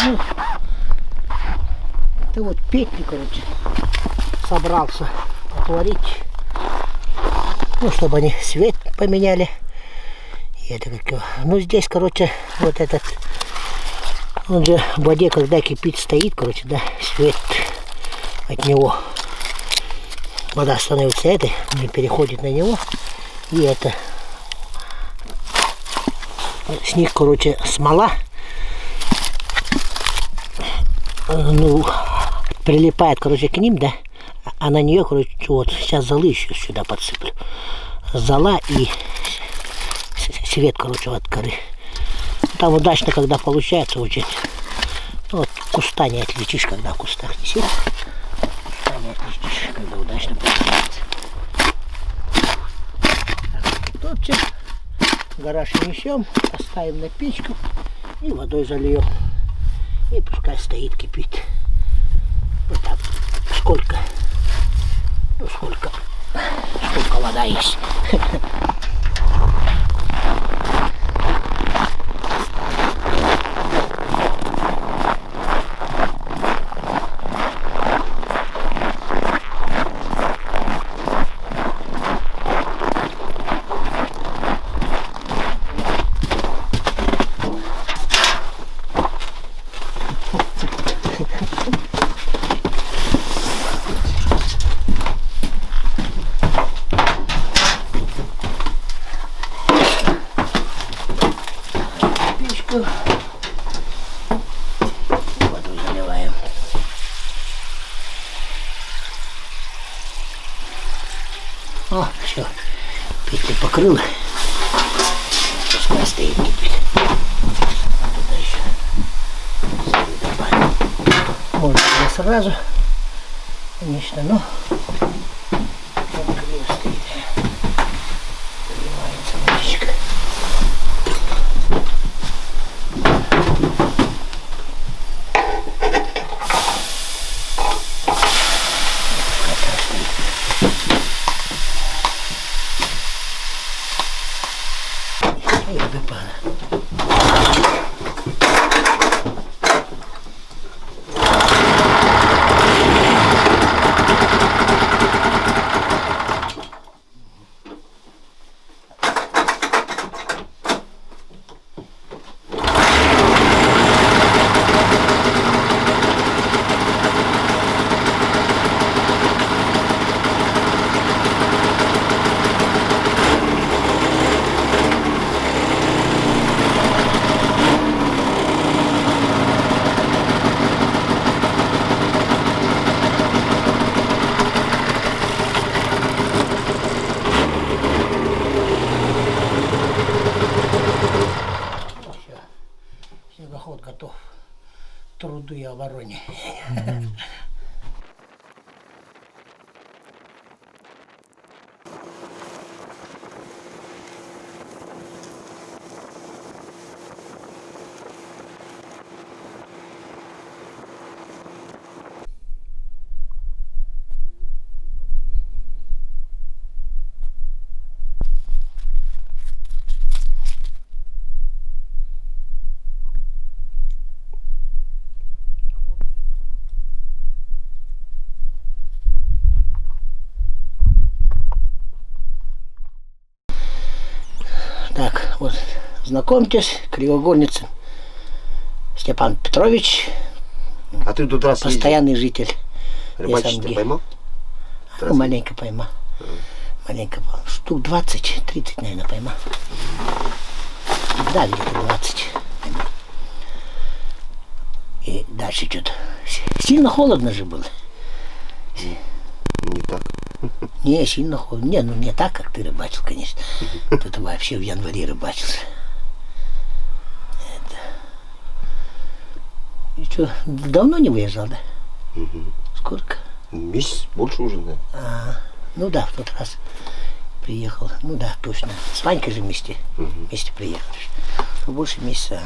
Ну, это вот петли, короче, собрался отварить. Ну, чтобы они цвет поменяли. И это как... Ну, здесь, короче, вот этот... Он же в воде, когда кипит, стоит, короче, да, свет от него. Вода становится этой, не переходит на него. И это... С них, короче, смола. Ну, прилипает, короче, к ним, да. А на нее, короче, вот, сейчас золы еще сюда подсыплю. Зола и свет, короче, от коры. Там удачно, когда получается очень. Ну, вот куста не отличишь, когда в кустах не сидишь. Куста не отличишь, когда удачно получается. Тут все. Гараж несем, поставим на печку и водой зальем. И пускай стоит, кипит. Вот так. Сколько? Ну, сколько вода есть. Воду заливаем. О, все, петли покрыла. Пускай стоит кипит. Туда еще добавим. Можно не сразу, конечно, но покрыла стоит. Заливается водичка. Снегоход готов к труду и обороне. Так, вот, знакомьтесь, Кривогорницын Степан Петрович. А ты тут раз постоянный житель. Рыбачить-то поймал? Ну, маленько поймал. Маленько поймал. Штук 20-30, наверное, поймал. Да, где-то 20 поймал. И дальше что-то. Сильно холодно же было. Не так. Не, сильно холодно. Не, ну не так, как ты рыбачил, конечно. Тут вообще в январе рыбачился. Это... И что, давно не выезжал, да? Угу. Сколько? Месяц больше уже, да. Ну да, в тот раз приехал. Ну да, точно. С Ванькой же вместе приехали. Больше месяца.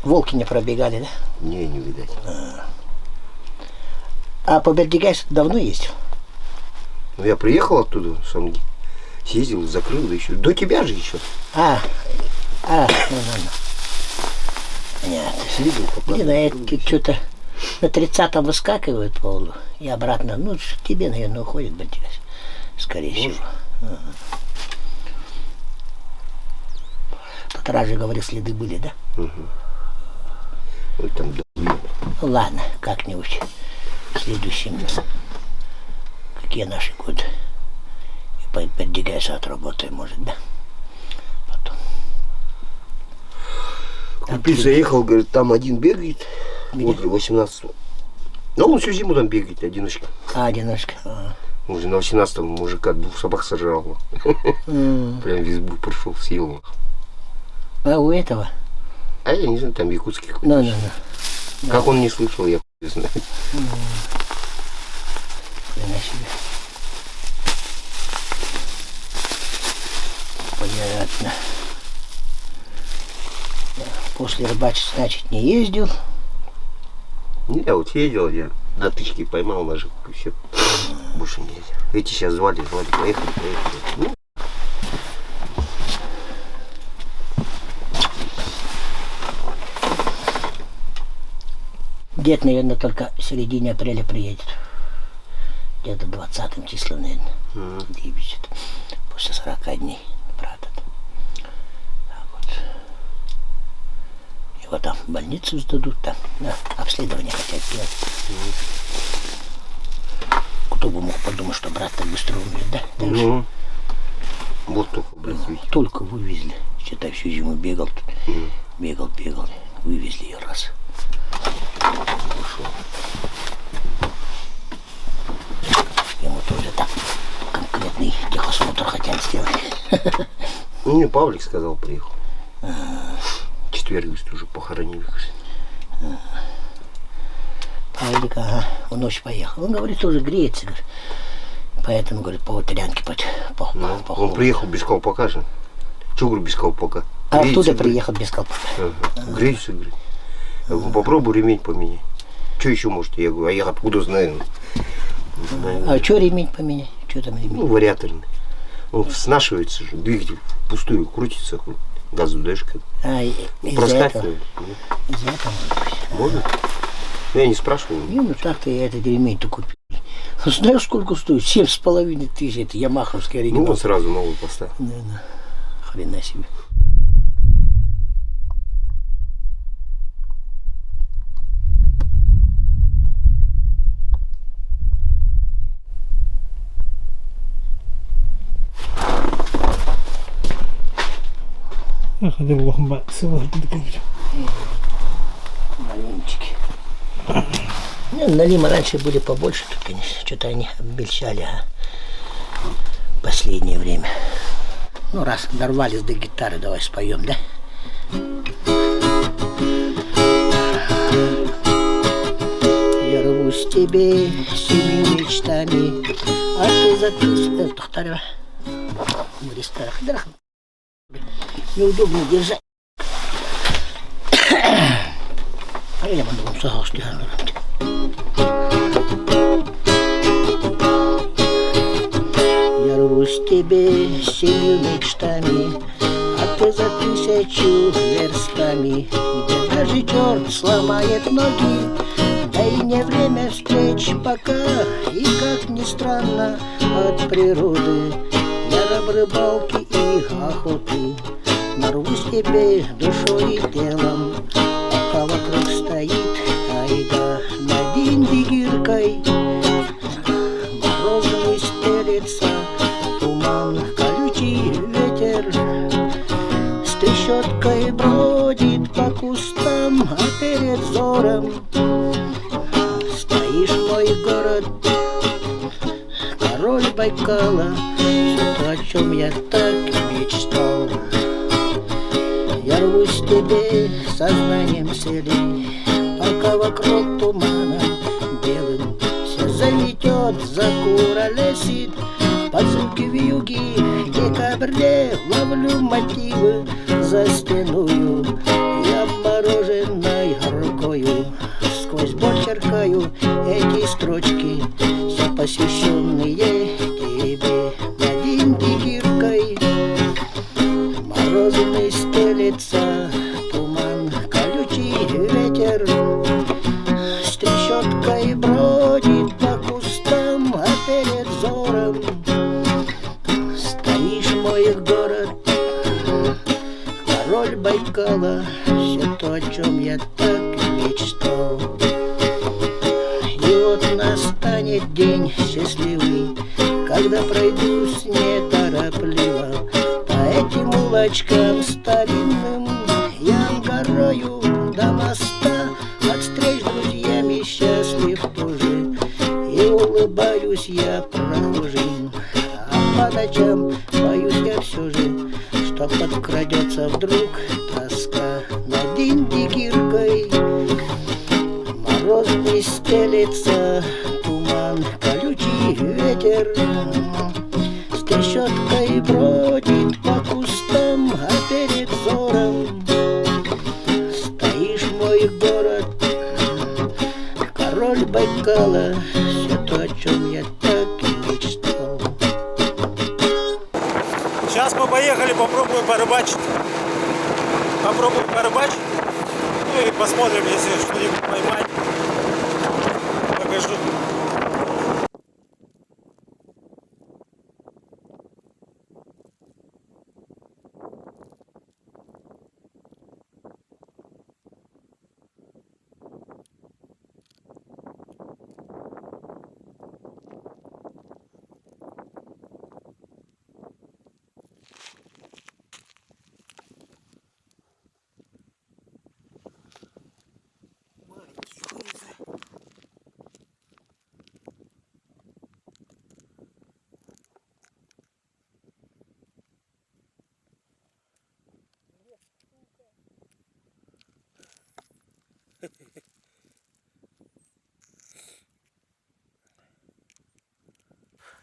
Волки не пробегали, да? Не видать. А по Бердигайсу давно ездил? Ну я приехал оттуда, сам съездил, закрыл, да еще. До тебя же еще. Ну. Понятно. Снизу Блин, а это что-то на 30-м выскакивает полу и обратно. Ну, тебе, наверное, уходит бандюга. Скорее всего. Ага. Тут раз же говорил, следы были, да? Угу. Вот там Ну ладно, как-нибудь в следующем. Какие наши годы. И подвигайся, отработаем, может, да? Потом. Купить заехал, говорит, там один бегает. Вот 18-го. Ну, он всю зиму там бегает, одиночка. А, одиночка. А. Уже на 18-м мужика 2 собак сожрал. Прям в избу пришел, съел. А у этого? А я не знаю, там якутский какой-то. Ну. Как он не слышал, я не знаю. Хрена себе. Понятно. После рыбачить, значит, не ездил. Не, я вот ездил, я на тычке поймал ножик, и все. Больше не ездил. Эти сейчас звали, поехали. Ну. Дед, наверное, только в середине апреля приедет. Где-то 20 числа, наверное. Выйдет. После 40 дней, правда. Так вот. Его там в больницу сдадут, там на обследование хотят делать. Кто бы мог подумать, что брат так быстро умер, да? Ну, вот только, блядь, видите. Только вывезли. Считай, всю зиму бегал тут. Бегал. Вывезли ее раз. Ушел. Ему тоже так конкретный техосмотр хотят сделать. Ну, мне Павлик сказал, приехал. Четверг, говорит, уже похоронили. Павлик, ага, он ночью поехал. Он говорит, тоже греется. Говорит. Поэтому, говорит, по утрянке по Он приехал без колпака же. Чего, говорю, без колпака? А Греется, оттуда говорит. приехал без колпака. Греется, говорит. Я говорю, попробуй ремень поменять. Что еще может? Я говорю, а я откуда знаю? А что ремень поменять? Что там ремень? Ну, вариаторный. Он снашивается же, двигатель пустую крутится. Газу даешь, как Из-за этого? Из-за этого может? Ну, я не спрашивал. Не, ну так-то я этот ремень-то купил. Знаешь, сколько стоит? 7,5 тысяч. Это ямаховский оригинал. Ну, он сразу новый поставил. Да. Хрена себе. هذا هو هم سوى Малинчики. Налимы раньше были побольше, тут, конечно, что-то они обмельчали, а последнее время. Ну, раз дорвались до гитары, давай споем, да? Я рвусь тебе семью мечтами, а ты записывай. Тухтарева. Неудобно держать. Я могу согасти. Я рвусь тебе семью мечтами, а ты за 1000 верстами, где даже черт сломает ноги, да и не время встреч пока. И как ни странно, от природы я раб рыбалки и охоты. Нарвусь тебе душой и телом, пока вокруг стоит тайга над индигиркой. Морозами стелется туман, колючий ветер с трещоткой бродит по кустам, а перед взором стоишь мой город, король Байкала, все то, о чем я так мечтал. Я рвусь тебе сознанием цели, пока вокруг тумана белым все заметет, закуролесит. Под звуки вьюги в декабре ловлю мотивы за стеную, и обмороженной рукою сквозь боль черкаю эти строчки, все посвященные тебе над индигиркой. Морозами стелется туман, колючий король Байкала, все то, о чем я так мечтал. И вот настанет день счастливый, когда пройдусь неторопливо по этим улочкам старинным. Я горою до моста, от встреч с друзьями счастлив тоже, и улыбаюсь я прохожим. А по ночам боюсь я все же, что подкрадется вдруг тоска над Индигиркой. Мороз не стелется, туман, колючий ветер с трещоткой бродит по кустам, а перед взором стоишь, мой город, король Байкала, все то, о чем я так и мечтал. Сейчас мы поехали, попробуем порыбачить. Попробуем порыбачить. Ну и посмотрим, если что-нибудь поймать. Покажу.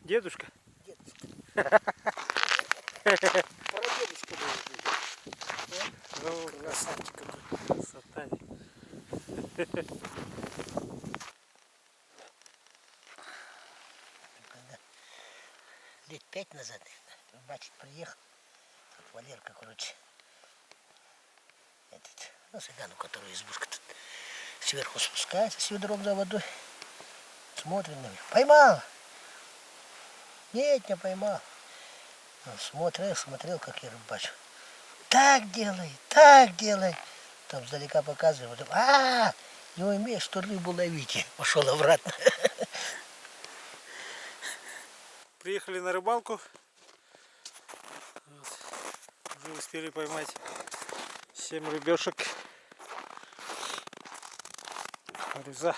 Дедушка? Прадедушка был. Ну, Красавчик какой. красота. Лет 5 назад рыбачить приехал. Тут Валерка, короче, этот, ну, цыган, у которого избушка тут сверху спускается с ведром за водой. Смотрит на меня. Поймал! Нет, не поймал. Он смотрел, как я рыбачу. Так делай. Там сдалека показываю. Потом, не умеешь, что рыбу ловить. Пошел обратно. Приехали на рыбалку. Вот. Уже успели поймать 7 рыбешек. Руза.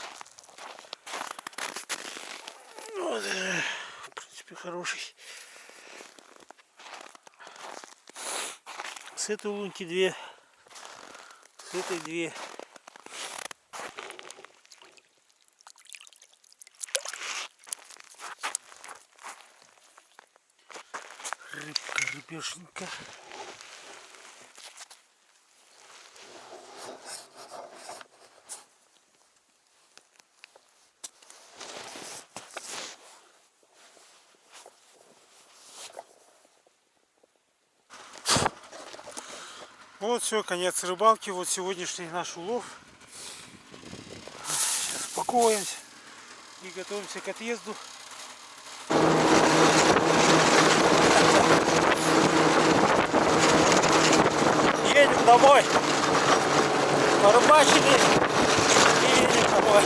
Вот. В принципе, хороший. С этой лунки 2. С этой 2. Рыбка, рыбешенька. Вот все, конец рыбалки. Вот сегодняшний наш улов. Сейчас успокоимся и готовимся к отъезду. Едем домой. Порыбачили и едем домой.